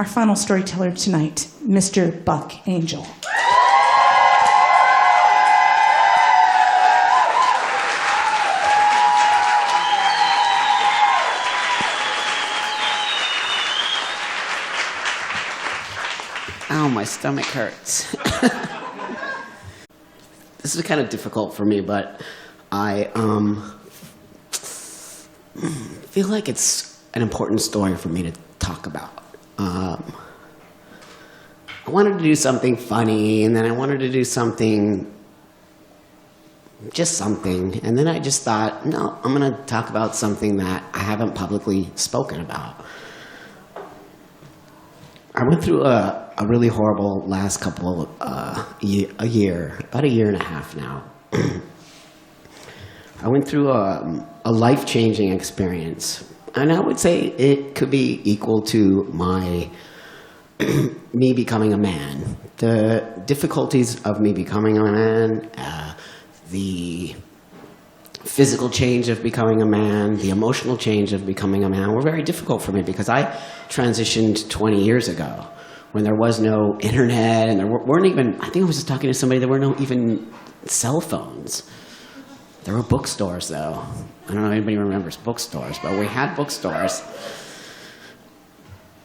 Our final storyteller tonight, Mr. Buck Angel. Ow, my stomach hurts. This is kind of difficult for me, but I feel like it's an important story for me to talk about. I wanted to do something funny, and then I wanted to do something, just something, and then I just thought, no, I'm going to talk about something that I haven't publicly spoken about. I went through a really horrible last couple, a year, about a year and a half now. I went through a life-changing experience, and I would say it could be equal to me becoming a man. The difficulties of me becoming a man, the physical change of becoming a man, the emotional change of becoming a man were very difficult for me because I transitioned 20 years ago when there was no internet and there weren't even, I think I was just talking to somebody, there were no even cell phones. There were bookstores though. I don't know if anybody remembers bookstores, but we had bookstores.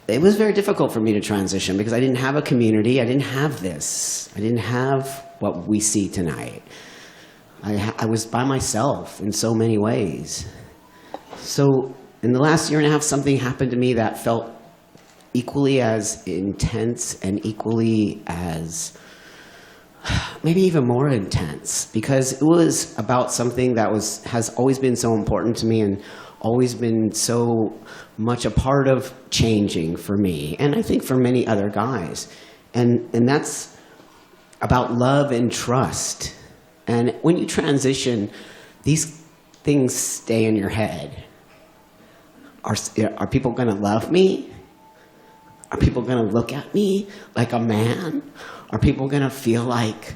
It was very difficult for me to transition because I didn't have a community. I didn't have this. I didn't have what we see tonight. I was by myself in so many ways. So in the last year and a half, something happened to me that felt equally as intense and equally as, maybe even more intense, because it was about something that has always been so important to me and always been so much a part of changing for me, and I think for many other guys. And that's about love and trust. And when you transition, these things stay in your head. Are people going to love me? Are people going to look at me like a man? Are people going to feel like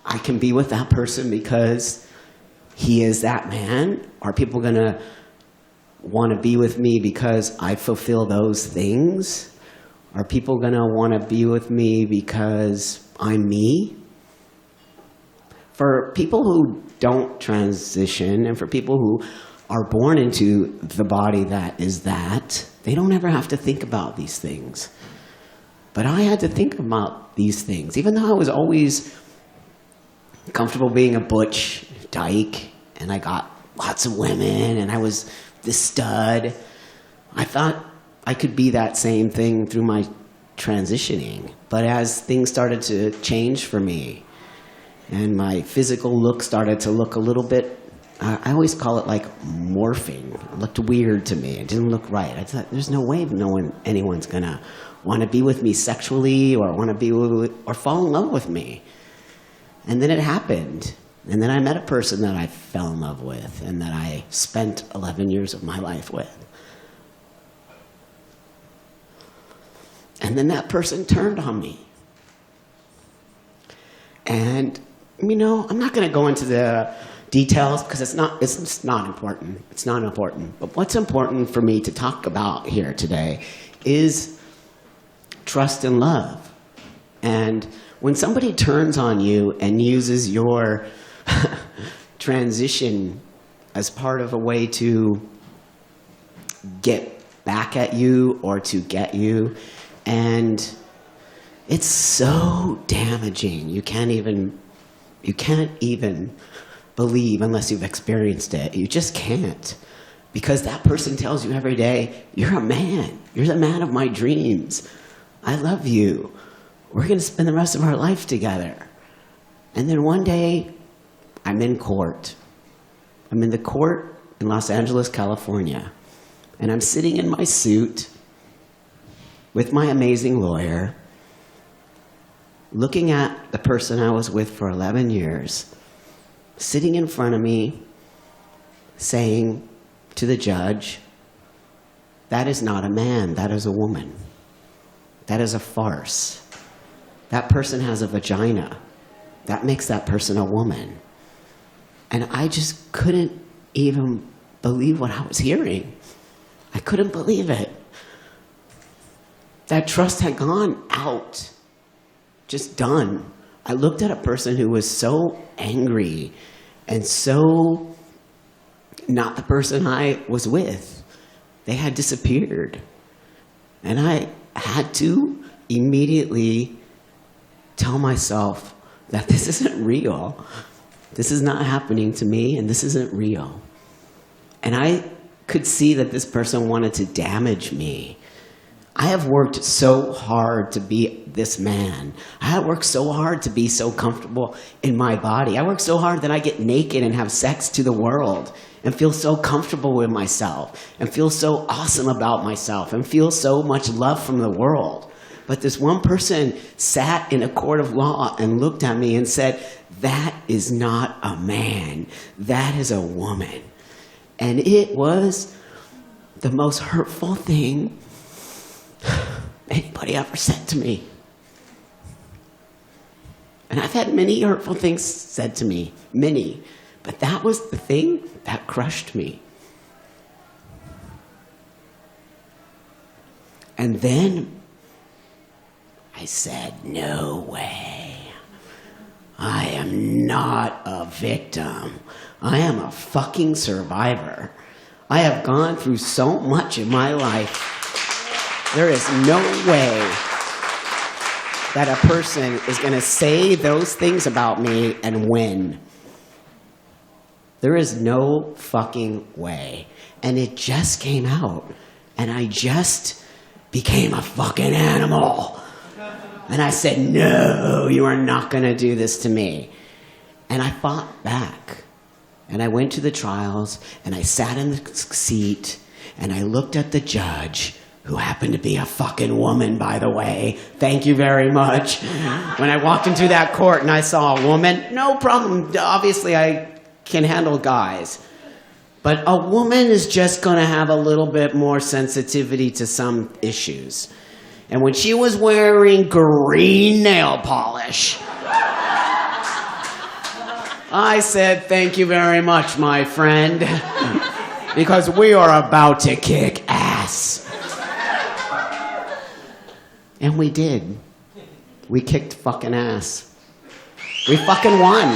I can be with that person because he is that man? Are people going to want to be with me because I fulfill those things? Are people going to want to be with me because I'm me? For people who don't transition and for people who are born into the body that is that, they don't ever have to think about these things. But I had to think about these things, even though I was always comfortable being a butch dyke, and I got lots of women, and I was this stud. I thought I could be that same thing through my transitioning. But as things started to change for me, and my physical look started to look a little bit, I always call it like morphing. It looked weird to me. It didn't look right. I thought, there's no way anyone's gonna want to be with me sexually or want to be with, or fall in love with me. And then it happened. And then I met a person that I fell in love with and that I spent 11 years of my life with. And then that person turned on me. And, you know, I'm not going to go into the details because it's not important. It's not important. But what's important for me to talk about here today is trust and love. And when somebody turns on you and uses your transition as part of a way to get back at you or to get you, and it's so damaging. You can't even believe unless you've experienced it. You just can't. Because that person tells you every day, you're a man. You're the man of my dreams. I love you. We're going to spend the rest of our life together. And then one day, I'm in court. I'm in the court in Los Angeles, California. And I'm sitting in my suit with my amazing lawyer, looking at the person I was with for 11 years, sitting in front of me, saying to the judge, that is not a man, that is a woman. That is a farce. That person has a vagina. That makes that person a woman. And I just couldn't even believe what I was hearing. I couldn't believe it. that trust had gone out, just done. I looked at a person who was so angry and so not the person I was with. They had disappeared. And I had to immediately tell myself that this isn't real. This is not happening to me, and this isn't real. And I could see that this person wanted to damage me. I have worked so hard to be this man. I have worked so hard to be so comfortable in my body. I work so hard that I get naked and have sex to the world and feel so comfortable with myself and feel so awesome about myself and feel so much love from the world. But this one person sat in a court of law and looked at me and said, "That is not a man. That is a woman." And it was the most hurtful thing anybody ever said to me. And I've had many hurtful things said to me, many. But that was the thing that crushed me. And then I said, no way. I am not a victim. I am a fucking survivor. I have gone through so much in my life. There is no way that a person is going to say those things about me and win. There is no fucking way. And it just came out. And I just became a fucking animal. And I said, no, you are not going to do this to me. And I fought back. And I went to the trials, and I sat in the seat, and I looked at the judge, who happened to be a fucking woman, by the way. Thank you very much. When I walked into that court and I saw a woman, no problem. Obviously, I can handle guys. But a woman is just going to have a little bit more sensitivity to some issues. And when she was wearing green nail polish, I said, thank you very much, my friend, because we are about to kick ass. And we did. We kicked fucking ass. We fucking won.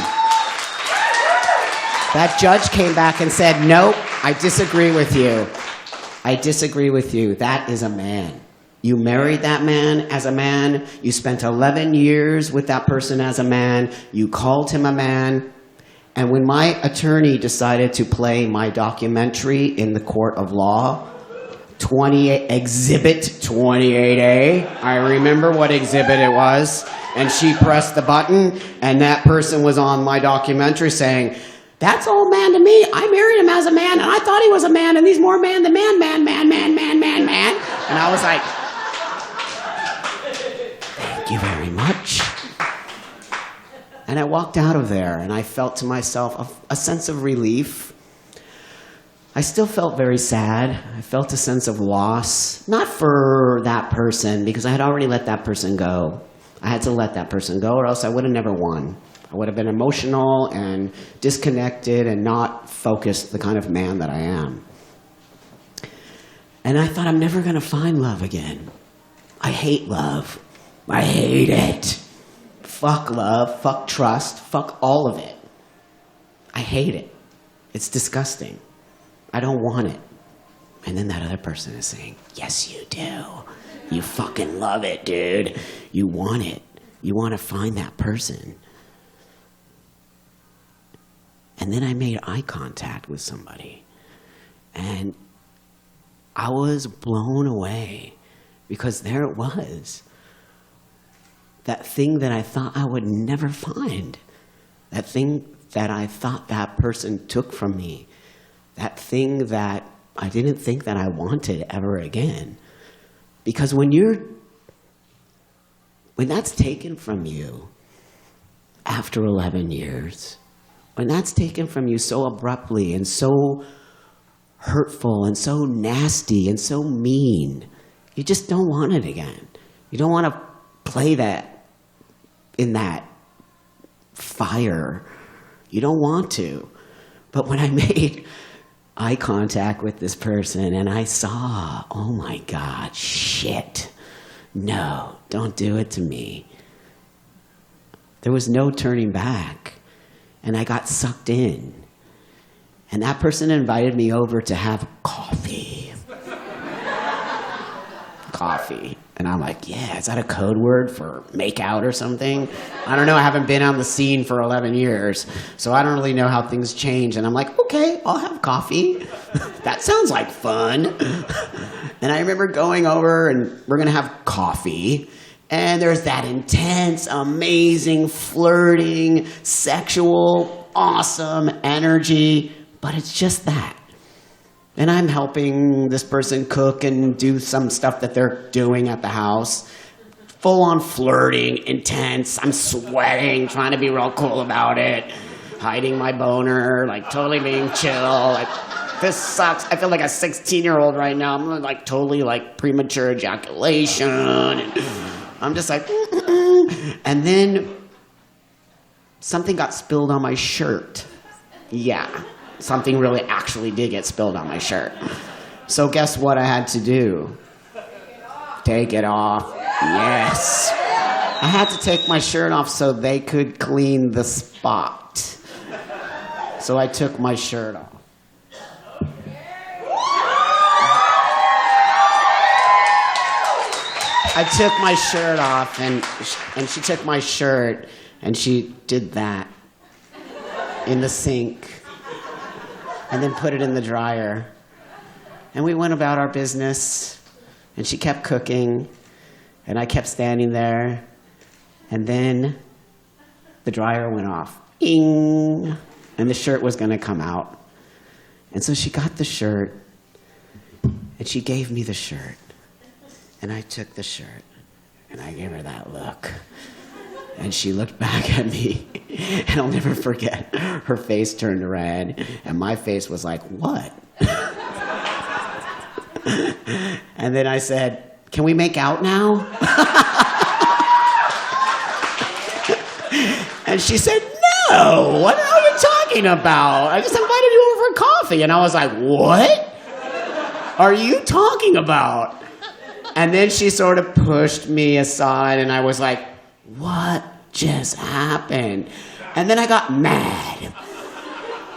That judge came back and said, nope, I disagree with you. I disagree with you. That is a man. You married that man as a man. You spent 11 years with that person as a man. You called him a man. And when my attorney decided to play my documentary in the court of law, Exhibit 28A, I remember what exhibit it was, and she pressed the button, and that person was on my documentary saying, that's all man to me. I married him as a man, and I thought he was a man, and he's more man than man. And I was like, thank you very much. And I walked out of there, and I felt to myself a sense of relief. I still felt very sad. I felt a sense of loss, not for that person, because I had already let that person go. I had to let that person go, or else I would have never won. I would have been emotional and disconnected and not focused, the kind of man that I am. And I thought, I'm never going to find love again. I hate love. I hate it. Fuck love, fuck trust, fuck all of it. I hate it. It's disgusting. I don't want it. And then that other person is saying, yes, you do. You fucking love it, dude. You want it. You want to find that person. And then I made eye contact with somebody. And I was blown away because there it was. That thing that I thought I would never find. That thing that I thought that person took from me. That thing that I didn't think that I wanted ever again. Because when that's taken from you after 11 years, when that's taken from you so abruptly and so hurtful and so nasty and so mean, you just don't want it again. You don't want to play that in that fire. You don't want to. But when I made eye contact with this person and I saw, oh my God, shit. no, don't do it to me. There was no turning back. And I got sucked in. And that person invited me over to have coffee. Coffee. And I'm like, yeah, is that a code word for make out or something? I don't know. I haven't been on the scene for 11 years. So I don't really know how things change. And I'm like, okay, I'll have coffee. That sounds like fun. And I remember going over and we're going to have coffee. And there's that intense, amazing, flirting, sexual, awesome energy. But it's just that. And I'm helping this person cook and do some stuff that they're doing at the house. Full on flirting, intense. I'm sweating, trying to be real cool about it. Hiding my boner, like totally being chill. Like, this sucks. I feel like a 16-year-old right now. I'm like totally like premature ejaculation. And I'm just like, And then something got spilled on my shirt. Yeah. Something really actually did get spilled on my shirt. So guess what I had to do? Take it off. Yes. I had to take my shirt off so they could clean the spot. So I took my shirt off. I took my shirt off and she took my shirt and she did that in the sink. And then put it in the dryer. And we went about our business. And she kept cooking. And I kept standing there. And then the dryer went off. Ding! And the shirt was going to come out. And so she got the shirt. And she gave me the shirt. And I took the shirt. And I gave her that look. And she looked back at me, and I'll never forget, her face turned red, and my face was like, what? And then I said, can we make out now? And she said, no, what the hell are you talking about? I just invited you over for coffee. And I was like, what are you talking about? And then she sort of pushed me aside, and I was like, what just happened? And then I got mad.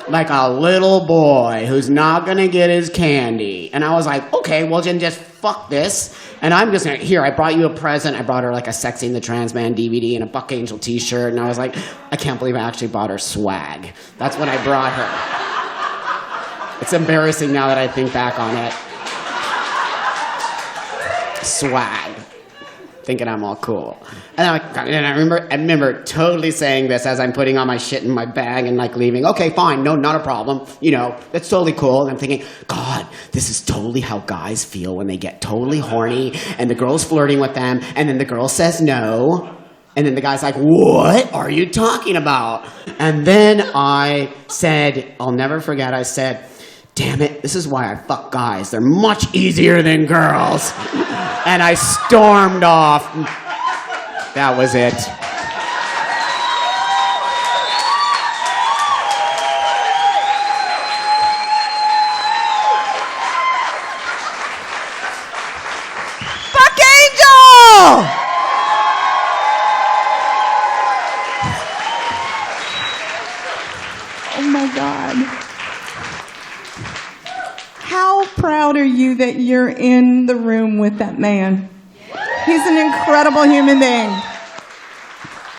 Like a little boy who's not gonna get his candy. And I was like, okay, well then just fuck this. And I'm just gonna, here, I brought you a present. I brought her like a Sexing the Trans Man DVD and a Buck Angel t-shirt. And I was like, I can't believe I actually bought her swag. That's what I brought her. It's embarrassing now that I think back on it. Swag. Thinking I'm all cool. And I remember totally saying this as I'm putting all my shit in my bag and like leaving. Okay, fine, no, not a problem. You know, that's totally cool. And I'm thinking, God, this is totally how guys feel when they get totally horny and the girl's flirting with them and then the girl says no. And then the guy's like, what are you talking about? And then I said, I'll never forget, I said, damn it, this is why I fuck guys. They're much easier than girls. And I stormed off. That was it. Buck Angel! Oh my God. How proud are you that you're in the room with that man? He's an incredible human being.